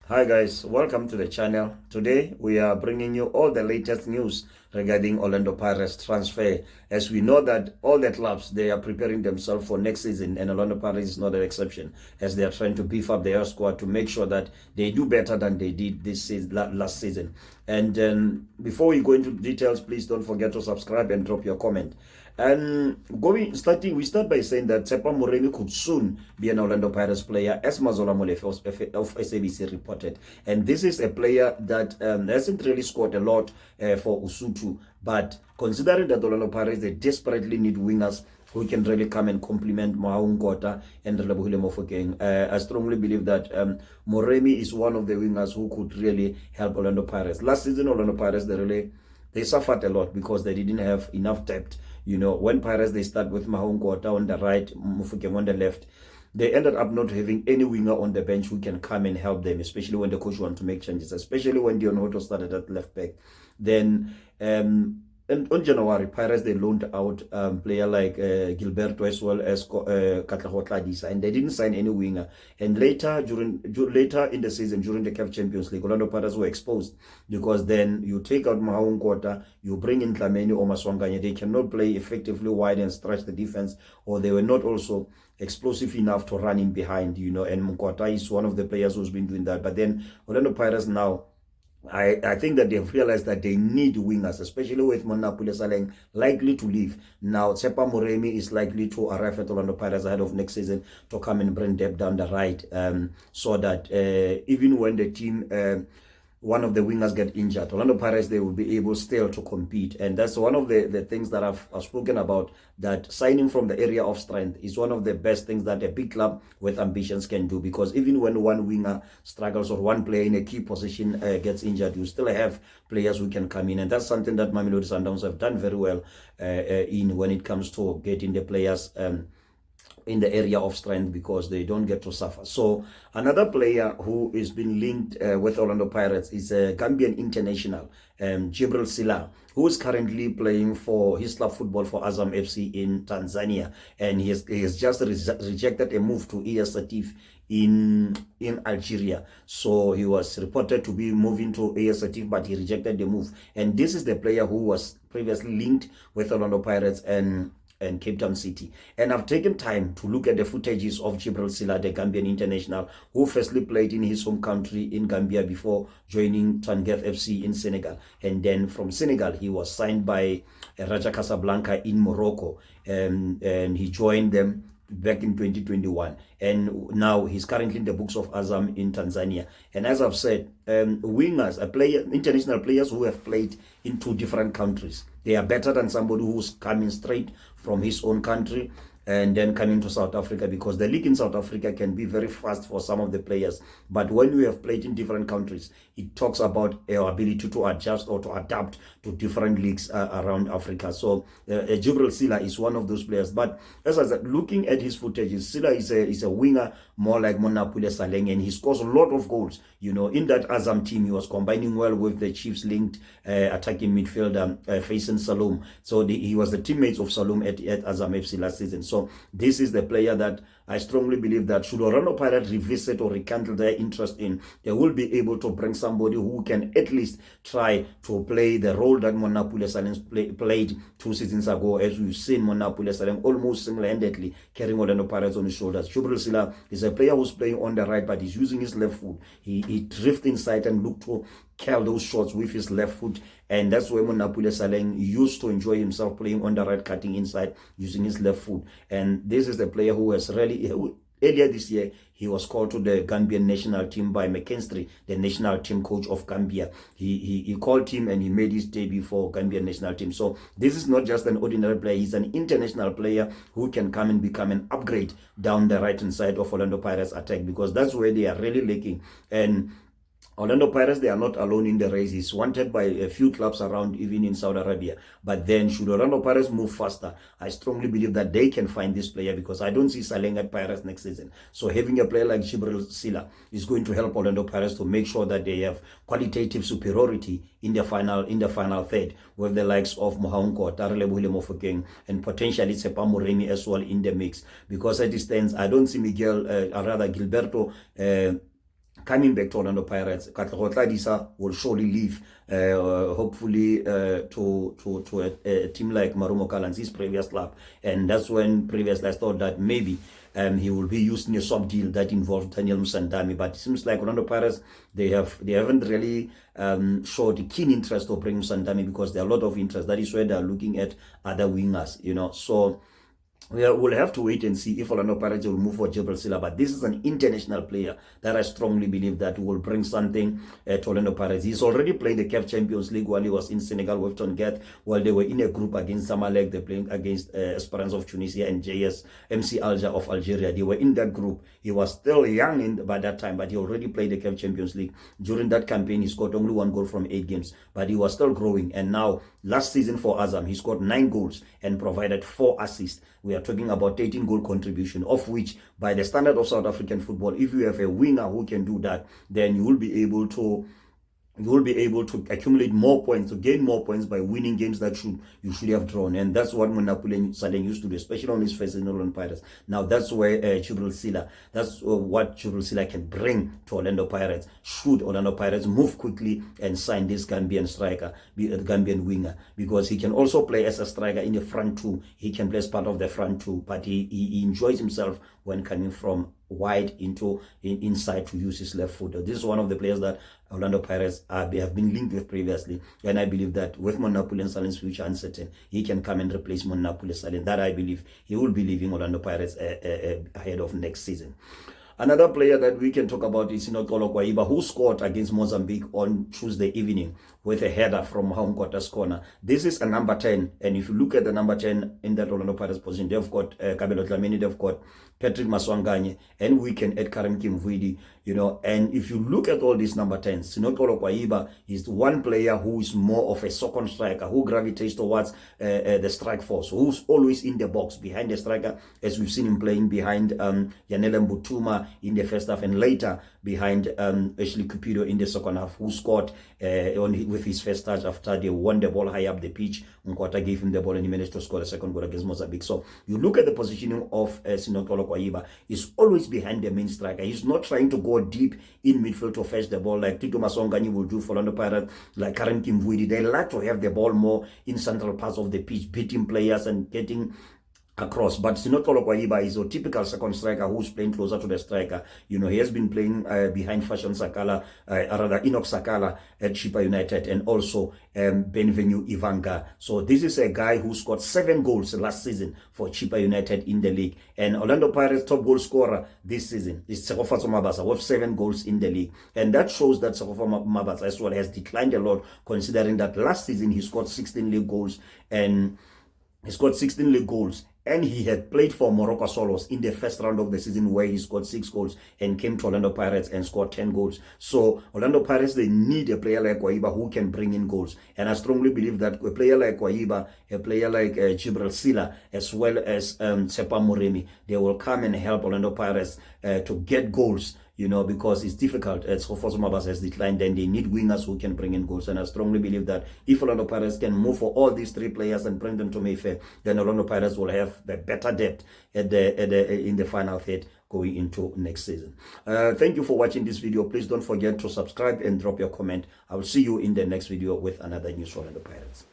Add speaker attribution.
Speaker 1: Hi guys, welcome to the channel. Today we are bringing you all the latest news regarding Orlando Pirates transfer. As we know that all the clubs, they are preparing themselves for next season, and Orlando Pirates is not an exception, as they are trying to beef up their squad to make sure that they do better than they did this season, last season. And before we go into details, please don't forget to subscribe and drop your comment. And we start by saying that Moremi could soon be an Orlando Pirates player, as Mazola Molefe of SABC reported. And this is a player that hasn't really scored a lot for Usutu, but considering that Orlando Pirates, they desperately need wingers who can really come and complement Mahungota and Relebohile Mofokeng. I strongly believe that Moremi is one of the wingers who could really help Orlando Pirates. Last season, Orlando Pirates, they suffered a lot because they didn't have enough depth. You know, when Pirates, they start with Mahungota on the right, Mofokeng on the left, they ended up not having any winger on the bench who can come and help them, especially when the coach wants to make changes, especially when Dion Hoto started at left back. Then and on January, Pirates, they loaned out player like Gilberto as well as Katlehotla, and they didn't sign any winger. And later in the season, during the CAF Champions League, Orlando Pirates were exposed because then you take out Mahungota, you bring in Tlameni or Maswanganye. They cannot play effectively wide and stretch the defense, or they were not also explosive enough to run in behind, you know. And Mkwata is one of the players who's been doing that. But then Orlando Pirates now, I think that they've realized that they need wingers, especially with Monapule Saleng likely to leave. Now, Tsepa Moremi is likely to arrive at Orlando Pirates ahead of next season to come and bring depth down the right, so that even when the team, one of the wingers get injured, Orlando Pirates, they will be able still to compete. And that's one of the things that I've spoken about, that signing from the area of strength is one of the best things that a big club with ambitions can do, because even when one winger struggles or one player in a key position gets injured, you still have players who can come in. And that's something that Mamelodi Sundowns have done very well in when it comes to getting the players in the area of strength, because they don't get to suffer. So another player who is being linked with Orlando Pirates is a Gambian international, Gibbrel Sila, who is currently playing for his club football for Azam FC in Tanzania, and he has just rejected a move to ES Satif in Algeria. So he was reported to be moving to ES Satif, but he rejected the move. And this is the player who was previously linked with Orlando Pirates and Cape Town City. And I've taken time to look at the footages of Gibbrel Sila, the Gambian international, who firstly played in his home country in Gambia before joining Tangueth FC in Senegal. And then from Senegal, he was signed by Raja Casablanca in Morocco, and he joined them back in 2021, and now he's currently in the books of Azam in Tanzania. And as I've said, wingers, international players who have played in two different countries, they are better than somebody who's coming straight from his own country and then coming to South Africa, because the league in South Africa can be very fast for some of the players. But when we have played in different countries, it talks about our ability to adjust or to adapt to different leagues around Africa. So Gibbrel Sila is one of those players. But as I said, looking at his footage, Sila is a winger more like Monapule Saleng, and he scores a lot of goals. You know, in that Azam team, he was combining well with the Chiefs linked attacking midfielder Faison Salom. So he was the teammates of Salom at Azam FC last season. So this is the player that I strongly believe that should Orlando Pirates revisit or rekindle their interest in, they will be able to bring somebody who can at least try to play the role that Monapule Saleng played 2 seasons ago, as we've seen Monapule Saleng almost single-handedly carrying Orlando Pirates on his shoulders. Gibbrel Sila is a player who's playing on the right, but he's using his left foot. He drifts inside and look to curl those shots with his left foot, and that's where Monapule Saleng used to enjoy himself, playing on the right, cutting inside, using his left foot. And this is the player who has really, earlier this year, he was called to the Gambian national team by McKinstry, the national team coach of Gambia. He called him and he made his debut for Gambian national team. So this is not just an ordinary player, he's an international player who can come and become an upgrade down the right-hand side of Orlando Pirates attack, because that's where they are really lacking. And Orlando Pirates, they are not alone in the race. He's wanted by a few clubs around, even in Saudi Arabia. But then, should Orlando Pirates move faster, I strongly believe that they can find this player, because I don't see Saleng at Pirates next season. So having a player like Gibbrel Sila is going to help Orlando Pirates to make sure that they have qualitative superiority in the final third, with the likes of Mohaunko, Relebohile Mofokeng, and potentially Tsepa Moremi as well in the mix. Because as it stands, I don't see Gilberto coming back to Orlando Pirates, Katlego Tladisa will surely leave, hopefully to a team like Marumo Kalans, his previous club. And that's when previously I thought that maybe he will be used in a sub deal that involved Daniel Musandami. But it seems like Orlando Pirates, they haven't really showed a keen interest to bring Musandami, because there are a lot of interest. That is why they are looking at other wingers, you know. So we'll have to wait and see if Orlando Pirates will move for Gibbrel Sila. But this is an international player that I strongly believe that will bring something to Orlando Pirates. He's already played the CAF Champions League while he was in Senegal with Tonguet, while they were in a group against Zamalek. They're playing against Esperance of Tunisia and JS MC Alger of Algeria. They were in that group. He was still young by that time, but he already played the CAF Champions League. During that campaign, he scored only 1 goal from 8 games, but he was still growing. And now, last season for Azam, he scored 9 goals and provided 4 assists. We are talking about 13 goal contribution, of which, by the standard of South African football, if you have a winger who can do that, then you will be able to accumulate more points, to gain more points by winning games that you should have drawn. And that's what Monapule and Saleng used to do, especially on his first in Orlando Pirates. Now that's where Gibbrel Sila, that's what Gibbrel Sila can bring to Orlando Pirates, should Orlando Pirates move quickly and sign this Gambian striker, Gambian winger, because he can also play as a striker in the front two. He can play as part of the front two, but he enjoys himself when coming from wide inside to use his left foot. This is one of the players that Orlando Pirates have been linked with previously, and I believe that with Monapule and Saleng's future uncertain, he can come and replace Monapule Saleng. That I believe he will be leaving Orlando Pirates ahead of next season. Another player that we can talk about is Kwayiba, who scored against Mozambique on Tuesday evening with a header from home quarters corner. This is a number 10, and if you look at the number 10 in that Orlando Pirates position, they've got Kabelo Dlamini, they've got Patrick Maswanganye, and we can add Karim Kimvidi, you know. And if you look at all these number 10s, Kwayiba is one player who is more of a second striker, who gravitates towards the strike force, who's always in the box behind the striker, as we've seen him playing behind Yanele Mbutuma in the first half, and later behind Ashley Cupido in the second half, who scored with his first touch after they won the ball high up the pitch. Nkwata gave him the ball and he managed to score a second goal against Mozambique. So you look at the positioning of Sinokolo Kwayiba, he's always behind the main striker. He's not trying to go deep in midfield to fetch the ball like Tito Masongani will do for Orlando Pirates, like Karim Kimvidi. They like to have the ball more in central parts of the pitch, beating players and getting across. But Sinokolo Kwayiba is a typical second striker who's playing closer to the striker. You know, he has been playing behind Fashion Sakala, rather Enoch Sakala at Chippa United, and also Benvenue Ivanga. So this is a guy who scored 7 goals last season for Chippa United in the league. And Orlando Pirates' top goal scorer this season is Sekofatso Mabasa with 7 goals in the league. And that shows that Sekofatso Mabasa as well has declined a lot, considering that last season he scored 16 league goals, and and he had played for Morocco Solos in the first round of the season, where he scored 6 goals and came to Orlando Pirates and scored 10 goals. So Orlando Pirates, they need a player like Kwayiba who can bring in goals. And I strongly believe that a player like Kwayiba, a player like Gibbrel Sila, as well as Tsepa Moremi, they will come and help Orlando Pirates to get goals, you know, because it's difficult. As Khofoso Mabasa has declined, then they need wingers who can bring in goals. And I strongly believe that if Orlando Pirates can move for all these 3 players and bring them to Mayfair, then Orlando Pirates will have the better depth in the final third going into next season. Thank you for watching this video. Please don't forget to subscribe and drop your comment. I will see you in the next video with another news from Orlando Pirates.